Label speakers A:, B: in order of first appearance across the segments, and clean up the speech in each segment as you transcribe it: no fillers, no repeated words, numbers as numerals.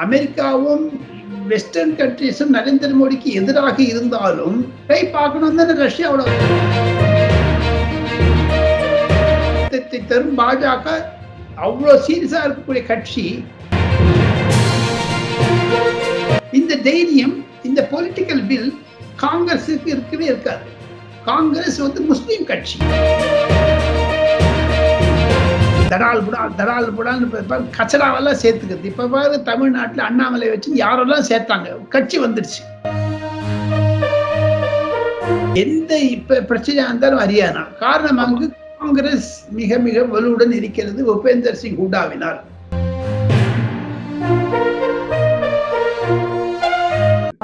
A: அமெரிக்காவும் வெஸ்டர்ன் கண்ட்ரீஸும் நரேந்திர மோடிக்கு எதிராக இருந்தாலும் பார்க்கணும் தானே ரஷ்யாவோட தரும் பாஜக அவ்வளோ சீரியஸா இருக்கக்கூடிய கட்சி. இந்த தைரியம், இந்த பொலிட்டிக்கல் வில் காங்கிரஸுக்கு இருக்கவே இருக்காது. காங்கிரஸ் வந்து முஸ்லீம் கட்சி. தடால் புடான்னு கச்சடாவெல்லாம் சேர்த்துக்கிறது. இப்ப பாரு தமிழ்நாட்டில் அண்ணாமலை வச்சு யாரெல்லாம் சேர்த்தாங்க, கட்சி வந்துடுச்சு. எந்த இப்ப பிரச்சனையா இருந்தாலும் ஹரியானா காரணம், அங்கு காங்கிரஸ் மிக மிக வலுவுடன் இருக்கிறது உபேந்தர் சிங் ஹூடாவினால்.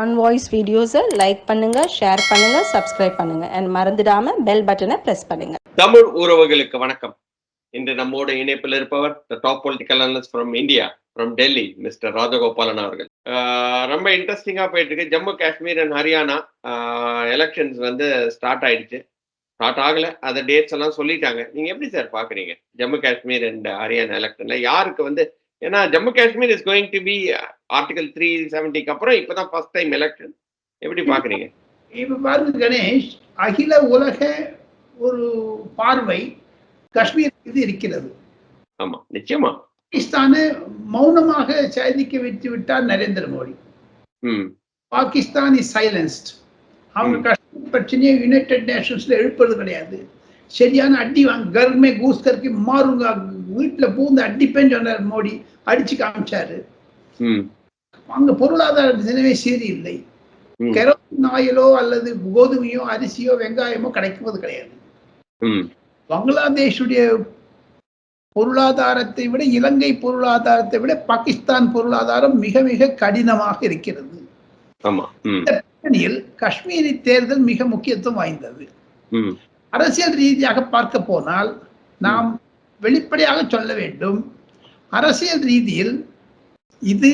B: ஆன் வாய்ஸ் வீடியோஸை லைக் பண்ணுங்க, ஷேர் பண்ணுங்க, சப்ஸ்கிரைப் பண்ணுங்க and மறந்துடாம பெல் பட்டனை பிரஸ் பண்ணுங்க.
C: தமிழ் உறவுகளுக்கு வணக்கம். இன்று நம்மோட இணைப்பில் இருப்பவர் top political analyst from India, from Delhi, mister Rajagopalan அவர்கள். ரொம்ப இன்ட்ரெஸ்டிங்கா போயிட்டு இருக்கு. ஜம்மு காஷ்மீர் அண்ட் ஹரியானா எலெக்ஷன்ஸ் வந்து ஸ்டார்ட் ஆயிடுச்சு. ஸ்டார்ட் ஆகல, அந்த டேட்ஸ் எல்லாம் சொல்லிட்டாங்க. நீங்க எப்படி சார் பாக்குறீங்க ஜம்மு காஷ்மீர் அண்ட் ஹரியானா எலெக்ஷன்ல யாருக்கு வந்து, ஏன்னா Jammu Kashmir is going to be article 370க்கு அப்புறம் இப்பதான் ஃபர்ஸ்ட் டைம் எலெக்ஷன். எப்படி பாக்குறீங்க?
A: இப்ப பாருங்க கணேஷ், அகில உலக ஒரு பார்வை காஷ்மீர் மீது இருக்கிறது.
C: ஆமா, நிச்சயமா.
A: பாகிஸ்தானை மௌனமாக சாதிக்க வைத்து விட்டார் நரேந்திர மோடி. Pakistan is silenced. அவங்க காஷ்மீர் பிரச்சனையை யுனைடெட் நேஷன்ஸ்ல எழுப்பது கிடையாது. சரியான அடி வாங்க, கர்மே கூஸ் கருக்கு மாறுங்க, வீட்டுல பூந்து அடிப்பேன்னு சொன்னார் மோடி, அடிச்சு காமிச்சாரு. அங்க பொருளாதார நிலைமை சரியில்லை. கெரோசின் ஆயிலோ அல்லது கோதுமையோ அரிசியோ வெங்காயமோ கிடைக்குவது கிடையாது. பங்களாதேஷுடைய பொருளாதாரத்தை விட, இலங்கை பொருளாதாரத்தை விட பாகிஸ்தான் பொருளாதாரம் மிக மிக கடினமாக இருக்கிறது. இந்த பின்னணியில் காஷ்மீரி தேர்தல் மிக முக்கியத்துவம் வாய்ந்தது. அரசியல் ரீதியாக பார்க்க போனால் நாம் வெளிப்படையாக சொல்ல வேண்டும், அரசியல் ரீதியில் இது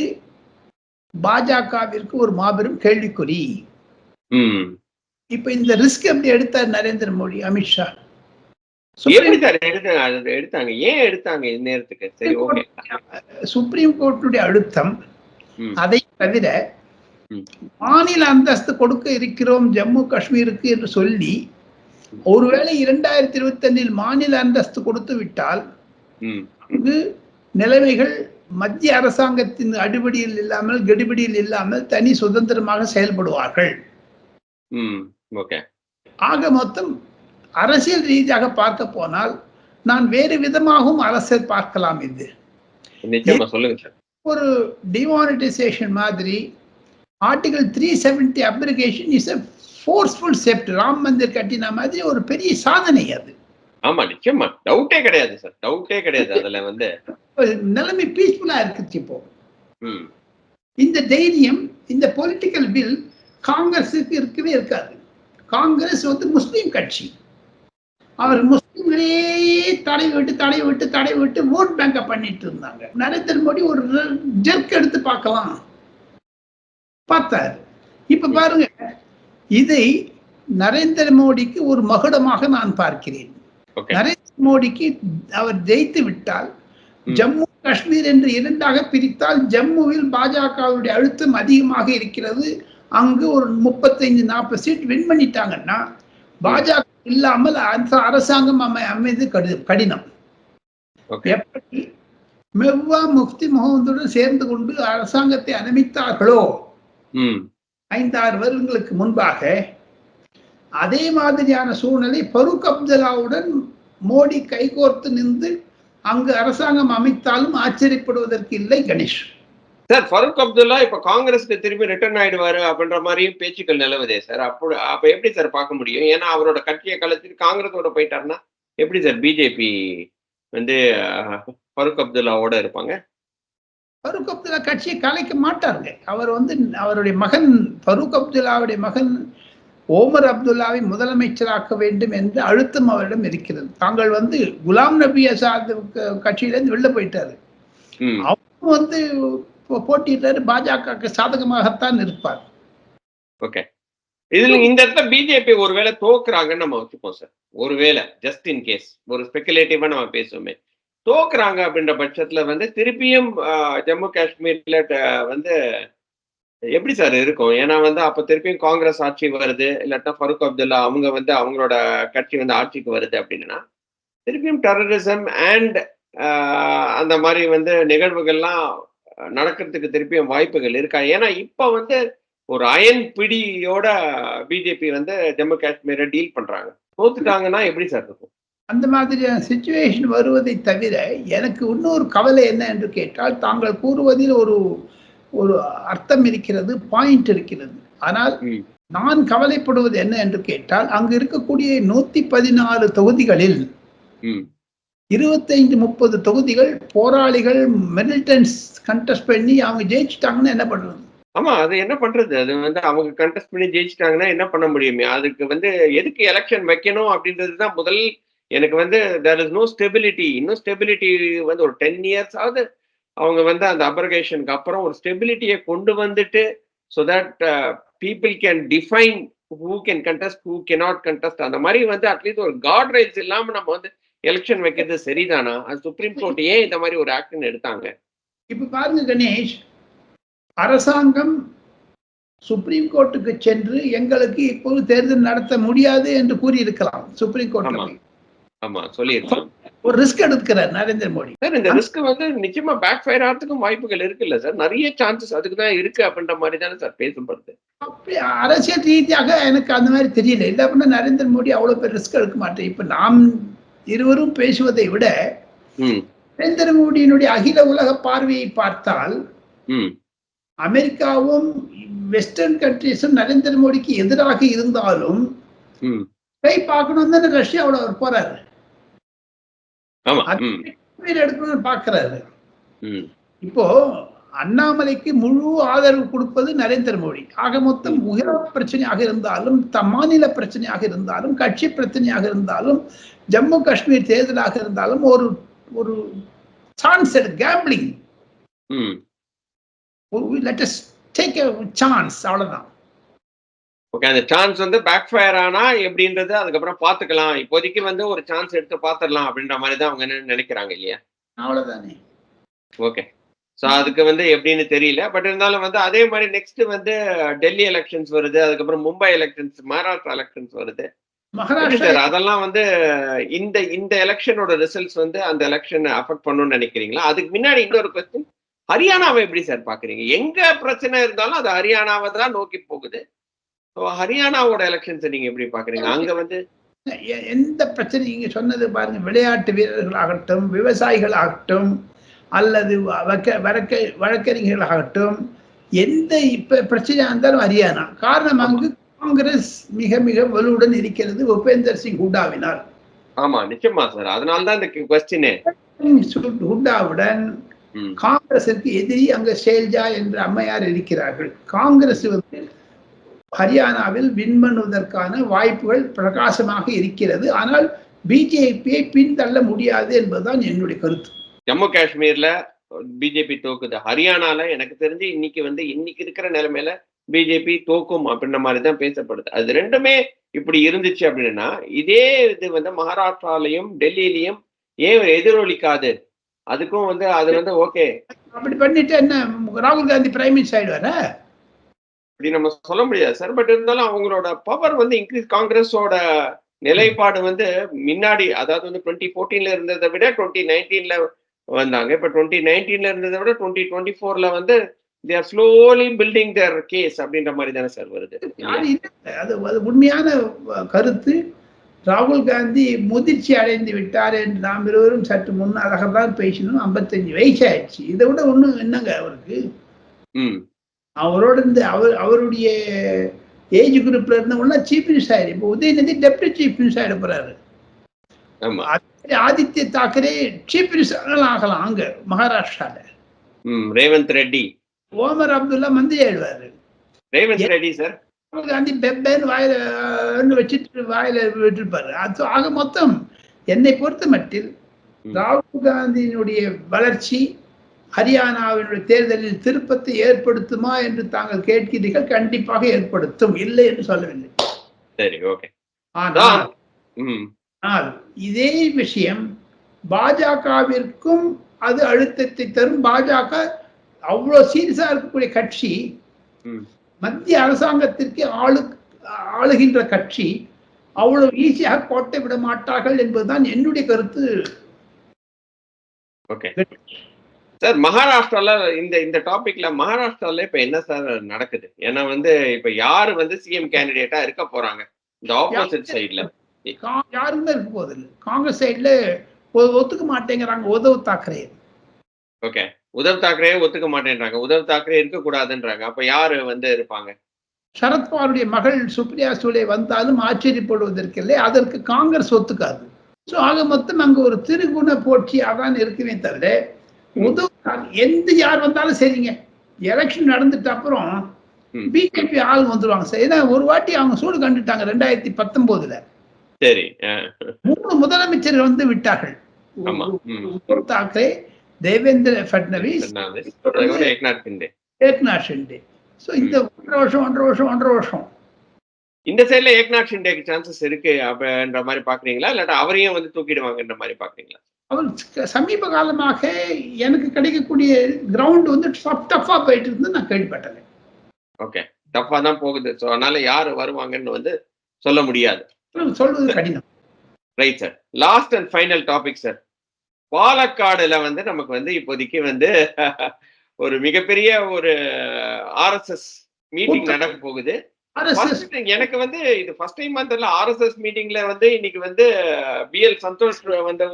A: பாஜகவிற்கு ஒரு மாபெரும் கேள்விக்குறி. இப்ப இந்த ரிஸ்க் எப்படி எடுத்தார் நரேந்திர மோடி, அமித்ஷா? சுப்ரீம் கோர்ட்டுடைய அழுத்தம். அதை தவிர மாநில அந்தஸ்து கொடுக்க இருக்கிறோம் ஜம்மு காஷ்மீருக்கு என்று சொல்லி, ஒருவேளை 2025 மாநில அந்தஸ்து கொடுத்து விட்டால் அங்கு நிலைமைகள் மத்திய அரசாங்கத்தின் அடிப்படையில் இல்லாமல், கெடுபிடியில் இல்லாமல் தனி சுதந்திரமாக செயல்படுவார்கள். ஆக மொத்தம் அரசியல் ரீதியாக பார்க்க போனால் நான் வேறு விதமாகவும் அரசியல் பார்க்கலாம். இது ஒரு டிமானிட்டைசேஷன் மாதிரி. Article 370 application is a forceful step. Ram Mandir கட்டின மாதிரி ஒரு பெரிய சாதனை அது.
C: ஆமா, நிச்சயமா, டவுட்டே கிடையாது சார், டவுட்டே கிடையாது. அதுல வந்து
A: நிலைமை பீஸ்ஃபுல்லா இருக்கு. இப்போ இந்த தைரியம், இந்த பொலிட்டிக்கல் வில் காங்கிரஸுக்கு இருக்கவே இருக்காது. காங்கிரஸ் வந்து முஸ்லீம் கட்சி. அவர் முஸ்லீம்களே தடை விட்டு ஓட் பேங்க பண்ணிட்டு இருந்தாங்க. நரேந்திர மோடி ஒரு ஜெர்க் எடுத்து பார்க்கலாம் பார்த்தார். இப்ப பாருங்க, இதை நரேந்திர மோடிக்கு ஒரு மகுடமாக நான் பார்க்கிறேன். நரேந்திர மோடிக்கு அவர் ஜெயித்து விட்டால், ஜம்மு காஷ்மீர் என்று இரண்டாக பிரித்தால், ஜம்முவில் பாஜகவுடைய அழுத்தம் அதிகமாக இருக்கிறது. அங்கு ஒரு 35-40 சீட் வின் பண்ணிட்டாங்கன்னா பாஜக இல்லாமல் அரசாங்கம் அமைது கடினம். எப்படி மெவ்வா முஃப்தி முகமதுடன் சேர்ந்து கொண்டு அரசாங்கத்தை அமைத்தார்களோ 5-6 வருடங்களுக்கு முன்பாக, அதே மாதிரியான சூழ்நிலை ஃபரூக் அப்துல்லாவுடன் மோடி கைகோர்த்து நின்று அங்கு அரசாங்கம் அமைத்தாலும் ஆச்சரியப்படுவதற்கு இல்லை கணேஷ்.
C: சார், ஃபரூக் அப்துல்லா இப்ப காங்கிரஸ்க்கு திரும்பி ரிட்டர்ன் ஆயிடுவாரு அப்படின்ற மாதிரியும் பேச்சுக்கள் நிலவுதே சார். அப்ப எப்படி சார் பார்க்க முடியும்? ஏன்னா அவரோட கட்சியை கலைச்சிட்டு காங்கிரஸோட போயிட்டாருன்னா எப்படி சார் பிஜேபி வந்து ஃபரூக் அப்துல்லாவோட இருப்பாங்க?
A: ஃபரூக் அப்துல்லா கட்சியை கலைக்க மாட்டாருங்க. அவர் வந்து அவருடைய மகன், ஃபரூக் அப்துல்லாவுடைய மகன் ஓமர் அப்துல்லாவை முதலமைச்சராக்க வேண்டும் என்று அழுத்தம் அவரிடம் இருக்கிறது. தாங்கள் வந்து குலாம் நபி ஆசாத் கட்சியிலிருந்து வெளில போயிட்டாரு. அவங்க வந்து போட்டியிட்டாரு, பாஜக சாதகமாகத்தான் இருப்பார்.
C: ஓகே, இதுல இந்த இடத்துல பிஜேபி ஒருவேளை தோக்குறாங்கன்னு நம்ம வச்சுப்போம் சார். ஒருவேளை ஜஸ்ட் இன் கேஸ், ஒரு ஸ்பெகுலேட்டிவா நம்ம பேசுவோமே, தோக்குறாங்க அப்படின்ற பட்சத்துல வந்து திருப்பியும் ஜம்மு காஷ்மீர்ல வந்து எப்படி சார் இருக்கும்? ஏன்னா வந்து அப்ப திருப்பியும் காங்கிரஸ் ஆட்சி வருது, இல்லாட்டா ஃபரூக் அப்துல்லா அவங்க வந்து அவங்களோட கட்சி வந்து ஆட்சிக்கு வருது அப்படின்னா, திருப்பியும் டெரரிசம் அண்ட் அந்த மாதிரி வந்து நிகழ்வுகள்லாம் நடக்கிறதுக்கு திருப்பியும் வாய்ப்புகள் இருக்கா? ஏன்னா இப்ப வந்து ஒரு அயன் பிடியோட பிஜேபி வந்து ஜம்மு காஷ்மீரை டீல் பண்றாங்க. தோத்துட்டாங்கன்னா எப்படி சார் இருக்கும்?
A: அந்த மாதிரியான சிச்சுவேஷன் வருவதை தவிர எனக்கு இன்னொரு கவலை என்ன என்று கேட்டால், தாங்கள் கூறுவதில் ஒரு ஒரு அர்த்தம் இருக்கிறது, பாயிண்ட் இருக்கிறது. ஆனால் நான் கவலைப்படுவது என்ன என்று கேட்டால், அங்கு இருக்கக்கூடிய 114 தொகுதிகளில் 25-30 தொகுதிகள் போராளிகள் மிலிட்டன்ஸ் கண்டெஸ்ட் பண்ணி அவங்க ஜெயிச்சுட்டாங்கன்னா என்ன பண்றது?
C: ஆமா, அது என்ன பண்றது? அது வந்து அவங்க கண்டெஸ்ட் பண்ணி ஜெயிச்சிட்டாங்கன்னா என்ன பண்ண முடியுமே? அதுக்கு வந்து எதுக்கு எலெக்ஷன் வைக்கணும் அப்படின்றது தான் முதல். எனக்கு வந்து தேர் இஸ் நோ ஸ்டெபிலிட்டி. இன்னும் ஸ்டெபிலிட்டி வந்து ஒரு 10 இயர்ஸ் ஆவது அவங்க வந்து அந்த அப்ரகேஷனுக்கு அப்புறம் ஒரு ஸ்டெபிலிட்டியை கொண்டு வந்துட்டு so that people can define who can contest, who cannot contest. அந்த மாதிரி வந்து அட்லீஸ்ட் ஒரு காட் ரைட்ஸ் இல்லாம நம்ம வந்து எலெக்ஷன் வைக்கிறது சரிதானா? அது சுப்ரீம் கோர்ட் ஏன் இந்த மாதிரி ஒரு ஆக்ஷன் எடுத்தாங்க?
A: இப்ப பாருங்க கணேஷ், அரசாங்கம் சுப்ரீம் கோர்ட்டுக்கு சென்று எங்களுக்கு இப்போது தேர்தல் நடத்த முடியாது என்று கூறியிருக்கலாம். சுப்ரீம் கோர்ட்
C: ஆமா சொல்லியிருக்கலாம்.
A: ஒரு ரிஸ்க் எடுக்கிறார் நரேந்திர மோடி.
C: சார் இந்த ரிஸ்க் வந்து நிச்சயமா பேக் ஃபயர் ஆகிறதுக்கும் வாய்ப்புகள் இருக்குல்ல சார்? நிறைய சான்சஸ் அதுக்கு தான் இருக்கு அப்படின்ற மாதிரி தானே சார் பேசப்படுது.
A: அப்படி அரசியல் ரீதியாக எனக்கு அந்த மாதிரி தெரியல. இல்ல அப்படின்னா நரேந்திர மோடி அவ்வளவு பேர் ரிஸ்க் எடுக்க மாட்டேன். இப்ப நாம் இருவரும் பேசுவதை விட நரேந்திர மோடியினுடைய அகில உலக பார்வையை பார்த்தால் அமெரிக்காவும் வெஸ்டர்ன் கண்ட்ரிஸும் நரேந்திர மோடிக்கு எதிராக இருந்தாலும் பார்க்கணும் தானே ரஷ்யாவோட அவர் போறாரு, எடுக்கணும்னு பாக்குறாரு. இப்போ அண்ணாமலைக்கு முழு ஆதரவு கொடுப்பது நரேந்திர மோடி. ஆக மொத்தம் உயர பிரச்சனையாக இருந்தாலும், மாநில பிரச்சனையாக இருந்தாலும், கட்சி பிரச்சனையாக இருந்தாலும், ஜம்மு காஷ்மீர் தேர்தலாக இருந்தாலும் ஒரு ஒரு chance gambling, let us take a chance, அவ்வளவுதான்.
C: ஓகே, அந்த சான்ஸ் வந்து பேக் ஃபயர் ஆனா எப்படின்றது அதுக்கப்புறம் பாத்துக்கலாம். இப்போதைக்கு வந்து ஒரு சான்ஸ் எடுத்து பாத்துடலாம் அப்படின்ற மாதிரி தான் அவங்க நினைக்கிறாங்க இல்லையா?
A: அவ்வளவுதானே.
C: ஓகே, ஸோ அதுக்கு வந்து எப்படின்னு தெரியல. பட் இருந்தாலும் வந்து அதே மாதிரி நெக்ஸ்ட் வந்து டெல்லி எலெக்ஷன்ஸ் வருது, அதுக்கப்புறம் மும்பை எலெக்ஷன்ஸ், மகாராஷ்டிரா எலெக்ஷன்ஸ் வருது. மகாராஷ்டிரா அதெல்லாம் வந்து இந்த எலெக்ஷனோட ரிசல்ட்ஸ் வந்து அந்த எலெக்ஷன் அஃபெக்ட் பண்ணணும்னு நினைக்கிறீங்களா? அதுக்கு முன்னாடி இன்னொரு கொஸ்டின், ஹரியானாவை எப்படி சார் பாக்குறீங்க? எங்க பிரச்சனை இருந்தாலும் அது ஹரியானாவை தான் நோக்கி போகுது. ஹரியானாவோட எலெக்ஷன்ஸ் நீங்க எப்படி பாக்குறீங்க? அங்க வந்து
A: எந்த பிரச்சனை நீங்க சொன்னது பாருங்க, விளையாட்டு வீரர்கள் ஆகட்டும், விவசாயிகள் ஆகட்டும், அல்லது வழக்கறிஞர்களாகட்டும், எந்த இப்ப பிரச்சனையா இருந்தாலும் ஹரியானா. காரணம் அங்கு காங்கிரஸ் மிக மிக வலுவுடன் இருக்கிறது பூபேந்தர் சிங் ஹூடாவினால்.
C: ஆமா நிச்சயமா சார், அதனால்தான் இந்த கொஸ்டினே.
A: ஹூடாவுடன் காங்கிரஸிற்கு எதிரி அங்க ஷேல்ஜா என்ற அம்மையார் இருக்கிறார்கள். காங்கிரஸ் வந்து ஹரியானாவில் வின் பண்ணுவதற்கான வாய்ப்புகள் பிரகாசமாக இருக்கிறது. ஆனால் பிஜேபியை பின்தள்ள முடியாது என்பதுதான் என்னுடைய கருத்து.
C: ஜம்மு காஷ்மீர்ல பிஜேபி தோக்குது, ஹரியானால எனக்கு தெரிஞ்சு இன்னைக்கு இருக்கிற நிலைமையில பிஜேபி தோக்கும் அப்படின்ற மாதிரி தான் பேசப்படுது. அது ரெண்டுமே இப்படி இருந்துச்சு அப்படின்னா, இதே இது வந்து மகாராஷ்டிராலையும் டெல்லியிலையும் ஏன் எதிரொலிக்காது? அதுக்கும் வந்து அது வந்து ஓகே
A: அப்படி பண்ணிட்டு என்ன ராகுல் காந்தி பிரைம் மினிஸ்டர் ஆயிடுவாரா?
C: அப்படி நம்ம சொல்ல முடியாது சார். பட் இருந்தாலும் அவங்களோட பவர் வந்து இன்க்ரீஸ். காங்கிரஸோட நிலைப்பாடு வந்து முன்னாடி, அதாவது வந்து 2014 இருந்ததை விட 2019 வந்தாங்க. இப்ப 2019 இருந்ததை விட 2024 வந்து they are slowly building their case அப்படின்ற மாதிரி தானே சார் வருது.
A: அது உண்மையான கருத்து. ராகுல் காந்தி முதிர்ச்சி அடைந்து விட்டார் என்று நாம் இருவரும் சற்று முன்னதாக தான் பேசணும். 55 வயசு ஆயிடுச்சு. இதை விட ஒண்ணும் என்னங்க அவருக்கு? அவரோட இந்த அவருடைய ஏஜ் குரூப்ல இருந்தவங்க சீஃப் மினிஸ்டர் ஆயிரு. இப்போ உதயநிதி டெப்டி சீஃப் மினிஸ்டர் ஆயிட போறாரு. ஆதித்ய தாக்கரே சீஃப் மினிஸ்டர் ஆகலாம் அங்க மகாராஷ்டிரால.
C: ரேவந்த் ரெட்டி,
A: ஓமர் அப்துல்லா மந்திரி ஆயிடுவாரு.
C: ரேவந்த் ரெட்டி சார்
A: ராகுல் காந்தி பெப்பேன்னு வாயில வச்சுட்டு வாயில விட்டுருப்பாரு. ஆக மொத்தம் என்னை பொறுத்த மட்டில் ராகுல் காந்தியினுடைய வளர்ச்சி ஹரியானாவினுடைய தேர்தலில் திருப்பத்தை ஏற்படுத்துமா என்று தாங்கள் கேட்கிறீர்கள். கண்டிப்பாக ஏற்படுத்தும், இல்லை என்று சொல்லவில்லை.
C: சரி, ஓகே.
A: ஆனால் இதே விஷயம் பாஜகவிற்கும் அது அழுத்தத்தை தரும். பாஜக அவ்வளவு சீரியஸா இருக்கக்கூடிய கட்சி, மத்திய அரசாங்கத்திற்கு ஆளுகின்ற கட்சி, அவ்வளவு ஈஸியாக கோட்டை விட மாட்டார்கள் என்பதுதான் என்னுடைய கருத்து.
C: ஓகே சார், மகாராஷ்டிரால இந்த டாபிக்ல மகாராஷ்டிரால இப்ப என்ன சார் நடக்குது? ஏன்னா இப்ப யாரு சிஎம் கேண்டிடேட்டா இருக்க போறாங்க இந்த ஆப்போசிட் சைட்ல?
A: யாருமே இருக்க போதில்லை. காங்கிரஸ் சைட்ல ஒத்துக்க மாட்டேங்கிறாங்க உத்தவ் தாக்கரே.
C: ஓகே, உத்தவ் தாக்கரே ஒத்துக்க மாட்டேன்றாங்க. உத்தவ் தாக்கரே இருக்க கூடாதுன்றாங்க. அப்ப யாரு இருப்பாங்க?
A: சரத்பவாருடைய மகள் சுப்ரியா சூலே வந்தாலும் ஆச்சரியப்படுவதற்கில்லை. அதற்கு காங்கிரஸ் ஒத்துக்காது. ஸோ ஆக மொத்தம் அங்க ஒரு திருகுண போட்டியாதான் இருக்குமே தவிர, எந்த யார் வந்தாலும் சரிங்க, எலெக்ஷன் நடந்துட்ட அப்புறம் பிஜேபி ஆள் வந்துருவாங்க சார். ஏன்னா ஒரு வாட்டி அவங்க சூடு கண்டுட்டாங்க 2019.
C: சரி,
A: 3 முதலமைச்சர்கள் விட்டார்கள். உத்தவ் தாக்கரே, தேவேந்திர பட்னவிஸ், ஏக்நாத் ஷிண்டே. ஸோ இந்த 1.5 வருஷம்
C: இந்த சைட்ல ஏக்நாத் ஷிண்டேக்கு சான்சஸ் இருக்கு அப்படின்ற மாதிரி பாக்குறீங்களா, இல்லாட்டா அவரையும் தூக்கிடுவாங்கன்ற மாதிரி பாக்குறீங்களா?
A: அவர் சமீப காலமாக எனக்கு கிடைக்கக்கூடிய கிரவுண்ட் டஃபா போயிட்டு இருந்து நான் கேள்விப்பட்டேன்.
C: ஓகே, டஃபா தான் போகுது. ஸோ அதனால யாரு வருவாங்கன்னு சொல்ல முடியாது,
A: சொல்வது கடினம்.
C: Right sir. Last and final topic sir. பாலக்காடுல நமக்கு இப்போதைக்கு ஒரு மிகப்பெரிய ஒரு ஆர்எஸ்எஸ் மீட்டிங் நடக்க போகுது. எனக்கு இது ஃபர்ஸ்ட் டைம் ஆர்எஸ்எஸ் மீட்டிங்ல இன்னைக்கு பிஎல் சந்தோஷ்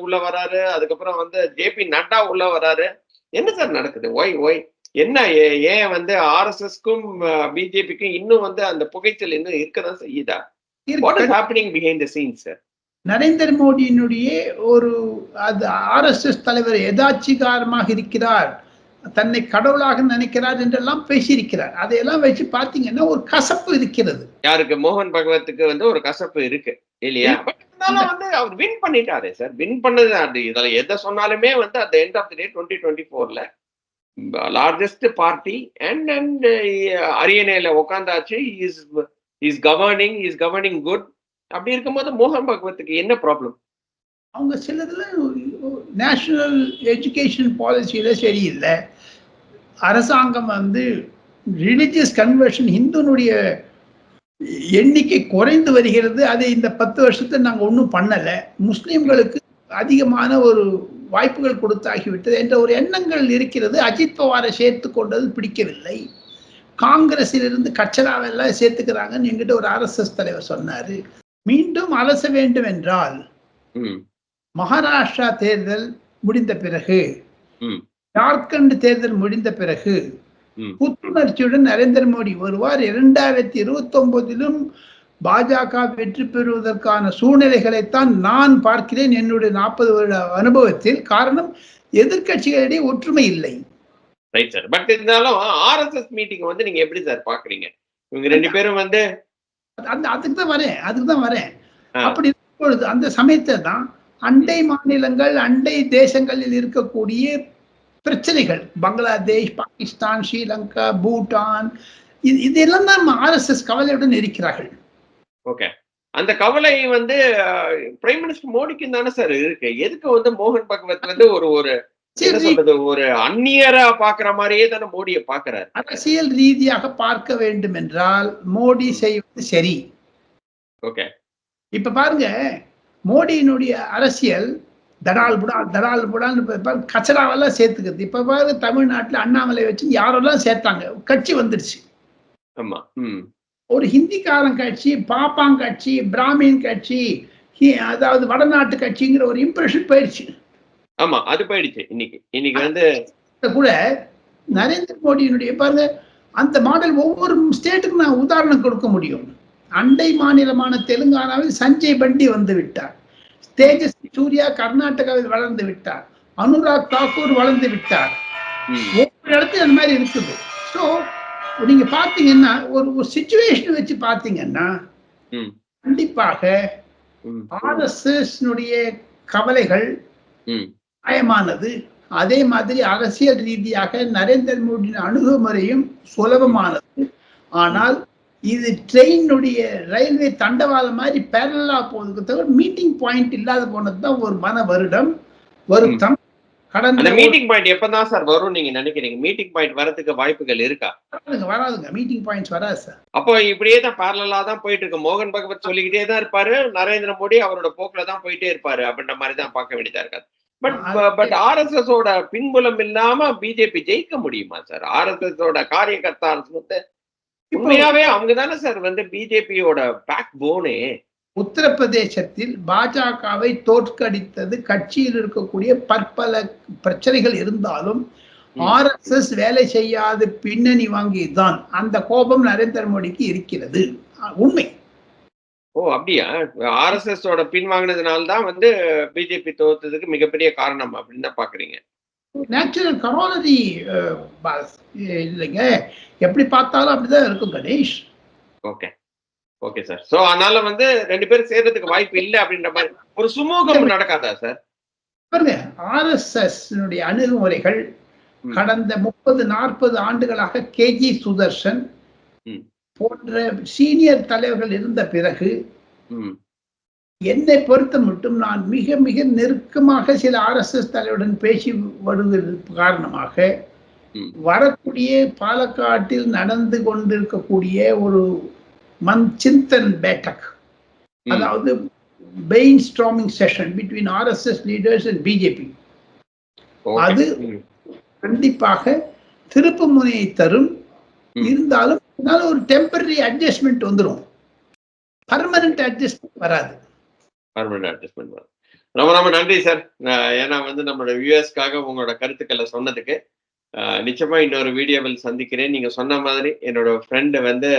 C: உள்ள வராரு. அதுக்கப்புறம் ஜேபி நட்டா உள்ள வராரு. என்ன சார் நடக்குது? ஒய் என்ன ஏன் ஆர்எஸ்எஸ்க்கும் பிஜேபிக்கும் இன்னும் அந்த புகைச்சல் இன்னும் இருக்கதான் செய்யுதா? What is happening behind the scenes sir?
A: Narendra மோடியினுடைய ஒரு ஆர்எஸ்எஸ் தலைவர் எதாச்சிகாரமாக இருக்கிறார், தன்னை கடவுளாக நினைக்கிறார் என்றெல்லாம் பேசியிருக்கிறார். அதையெல்லாம் வச்சு பாத்தீங்கன்னா ஒரு கசப்பு இருக்கிறது.
C: யாருக்கு? மோகன் பகவத்துக்கு ஒரு கசப்பு இருக்கு இல்லையா? அவர் வின் பண்ணிட்டாரே சார். வின் பண்ணது இதுல எதை சொன்னாலுமே at the end of the day 2024ல லார்ஜஸ்ட் பார்ட்டி அண்ட் அரியணையில உட்காந்தாச்சு. Is governing good. அப்படி இருக்கும்போது மோகன் பகவத்துக்கு என்ன ப்ராப்ளம்?
A: அவங்க சிலதுல நேஷனல் எஜுகேஷன் பாலிசியில சரியில்லை. அரசாங்கம் ரிலிஜியஸ் கன்வர்ஷன், ஹிந்துனுடைய எண்ணிக்கை குறைந்து வருகிறது. அதை இந்த 10 வருஷத்தை நாங்கள் ஒன்றும் பண்ணலை. முஸ்லிம்களுக்கு அதிகமான ஒரு வாய்ப்புகள் கொடுத்தாகிவிட்டது என்ற ஒரு எண்ணங்கள் இருக்கிறது. அஜித் பவாரை சேர்த்து கொண்டது பிடிக்கவில்லை. காங்கிரஸிலிருந்து கச்சராவெல்லாம் சேர்த்துக்கிறாங்கன்னு என்கிட்ட ஒரு ஆர்எஸ்எஸ் தலைவர் சொன்னாரு. மீண்டும் அலச வேண்டும் என்றால் மகாராஷ்டிரா தேர்தல் முடிந்த பிறகு, ஜார்க்கண்ட் தேர்தல் முடிந்த பிறகு புத்துணர்ச்சியுடன் நரேந்திர மோடி வருவார். 2029 பாஜக வெற்றி பெறுவதற்கான சூழ்நிலைகளைத்தான் நான் பார்க்கிறேன் என்னுடைய 40 வருட அனுபவத்தில். காரணம், எதிர்கட்சிகளிடையே ஒற்றுமை இல்லை.
C: Right sir. பட் இருந்தாலும் ஆர்எஸ்எஸ் மீட்டிங் நீங்க எப்படி சார் பாக்குறீங்க? இவங்க 2 பேரும்
A: அதுக்கு தான் வரேன். அப்படி பொழுது அந்த சமயத்தை தான் அண்டை மாநிலங்கள், அண்டை தேசங்களில் இருக்கக்கூடிய பிரச்சனைகள், பங்களாதேஷ், பாகிஸ்தான், ஸ்ரீலங்கா, பூட்டான், இதெல்லாம் தான் ஆர்எஸ்எஸ் கவலையுடன் இருக்கிறார்கள்.
C: ஓகே, அந்த கவலை பிரைம் மினிஸ்டர் மோடிக்கு தானே சார் இருக்கு. எதுக்கு மோகன் பகவத் ஒரு ஒரு அந்நியரா பாக்குற மாதிரியே தானே மோடியை பாக்குறாரு.
A: அரசியல் ரீதியாக பார்க்க வேண்டும் என்றால் மோடி செய்வது சரி.
C: ஓகே,
A: இப்ப பாருங்க, மோடியினுடைய அரசியல் தடால் புடான்னு கச்சராவெல்லாம் சேர்த்துக்கிறது. இப்ப பாருங்க, தமிழ்நாட்டுல அண்ணாமலை வச்சு யாரெல்லாம் சேர்த்தாங்க, கட்சி வந்துருச்சு.
C: ஆமா,
A: ஒரு ஹிந்திக்காரன் கட்சி, பாப்பாங் கட்சி, பிராமின் கட்சி, அதாவது வடநாட்டு கட்சிங்கிற ஒரு இம்ப்ரெஷன் போயிடுச்சு.
C: ஆமா, அது போயிடுச்சு. இன்னைக்கு
A: கூட நரேந்திர மோடியினுடைய பாருங்க, அந்த மாடல் ஒவ்வொரு ஸ்டேட்டுக்கு நான் உதாரணம் கொடுக்க முடியும். அண்டை மாநிலமான தெலுங்கானாவில் சஞ்சய் பண்டி வந்து விட்டார். தேஜஸ்வி சூர்யா கர்நாடகாவில் வளர்ந்து விட்டார். அனுராக் தாக்கூர் வளர்ந்து விட்டார். ஒவ்வொரு இடத்துல அந்த மாதிரி இருக்குது. ஸோ நீங்க பாத்தீங்கன்னா ஒரு சிச்சுவேஷன் வச்சு பாத்தீங்கன்னா கண்டிப்பாக ஆர்எஸ்எஸ் கவலைகள் நியாயமானது. அதே மாதிரி அரசியல் ரீதியாக நரேந்திர மோடியின் அணுகுமுறையும் சுலபமானது. ஆனால் இது ட்ரெயினுடைய ரயில்வே தண்டவாளம் மாதிரி பேரலா போனதுக்கு தவிர மீட்டிங் பாயிண்ட் இல்லாத போனதுதான் ஒரு மன வருடம். வருத்தம்.
C: அந்த
A: கடந்த
C: மீட்டிங் பாயிண்ட் எப்பதான் சார் வரும் நீங்க நினைக்கிறீங்க? மீட்டிங் பாயிண்ட் வரதுக்கு வாய்ப்புகள் இருக்கா?
A: வராதுங்க. மீட்டிங் பாயிண்ட்ஸ் வராது சார்.
C: அப்போ இப்படியே தான் பேரலா தான் போயிட்டு இருக்கு. மோகன் பகவத் சொல்லிக்கிட்டே தான் இருப்பாரு, நரேந்திர மோடி அவரோட போக்குல தான் போயிட்டே இருப்பாரு அப்படின்ற மாதிரி தான் பார்க்க வேண்டியதா இருக்காது. பட் ஆர்எஸ்எஸ் ஓட பின்புலம் இல்லாம பிஜேபி ஜெயிக்க முடியுமா சார்? ஆர்எஸ்எஸ் ஓட காரியகர்த்தா உண்மையாவே அவங்க தானே சார் வந்து பிஜேபியோட பேக் போனே.
A: உத்தரப்பிரதேசத்தில் பாஜகவை தோற்கடித்தது கட்சியில் இருக்கக்கூடிய பற்பல பிரச்சனைகள் இருந்தாலும் ஆர்எஸ்எஸ் வேலை செய்யாத பின்னணி வாங்கியதுதான். அந்த கோபம் நரேந்திர மோடிக்கு இருக்கிறது. உண்மை.
C: ஓ அப்படியா? ஆர்எஸ்எஸ் ஓட பின்வாங்கினதுனால தான் வந்து பிஜேபி தோத்ததுக்கு மிகப்பெரிய காரணம் அப்படின்னு தான் பாக்குறீங்க.
A: நேச்சுரல் கரோலரி இல்லைங்க. எப்படி பார்த்தாலும் அப்படிதான் இருக்கும் Ganesh.
C: Okay okay sir. So அதனால வந்து ரெண்டு பேரும் சேர்றதுக்கு வாய்ப்பு இல்லை அப்படின்ற மாதிரி ஒரு சுமூகம் நடக்காதா சார்?
A: பாருங்க, ஆர்எஸ்எஸ் அணுகுமுறைகள் கடந்த 30-40 ஆண்டுகளாக கேஜி சுதர்சன் போன்ற சீனியர் தலைவர்கள் இருந்த பிறகு என்னை பொறுத்த மட்டும் நான் மிக மிக நெருக்கமாக சில ஆர்எஸ்எஸ் தலைவருடன் பேசி வருவதற்கு காரணமாக வரக்கூடிய பாலக்காட்டில் நடந்து கொண்டிருக்கக்கூடிய ஒரு சிந்தன் பேட்டக், அதாவது brain storming session between RSS leaders and BJP, அது கண்டிப்பாக திருப்பு முனையை தரும். இருந்தாலும் ஒரு டெம்பரரி அட்ஜஸ்ட்மெண்ட் வந்துடும். பர்மனன்ட் அட்ஜஸ்ட்மெண்ட் வராது.
C: ரொம்ப ரொம்ப நன்றி சார். ஏன்னா வந்து நம்மளோட வியூவர்ஸ்க்காக உங்களோட கருத்துக்களை சொன்னதுக்கு. நிச்சயமா இன்னொரு வீடியோவில் சந்திக்கிறேன். நீங்க சொன்ன மாதிரி என்னோட ஃப்ரெண்டு வந்து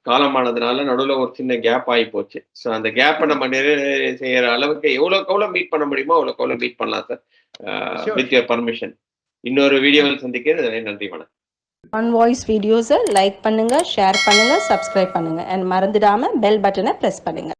C: காலமானதுனால நடுவில் ஒரு சின்ன கேப் ஆகி போச்சு. ஸோ அந்த கேப்பை நம்ம நிறைய செய்யற அளவுக்கு எவ்வளோக்கு எவ்வளோ மீட் பண்ண முடியுமோ அவ்வளோக்கு எவ்வளோ மீட் பண்ணலாம் சார். With your permission. இன்னொரு வீடியோவில் சந்திக்கிறேன். நன்றி, வணக்கம்.
B: ஆன் வாய்ஸ் வீடியோஸை லைக் பண்ணுங்க, ஷேர் பண்ணுங்க, சப்ஸ்கிரைப் பண்ணுங்க அண்ட் மறந்துடாம பெல் பட்டனை பிரஸ் பண்ணுங்க.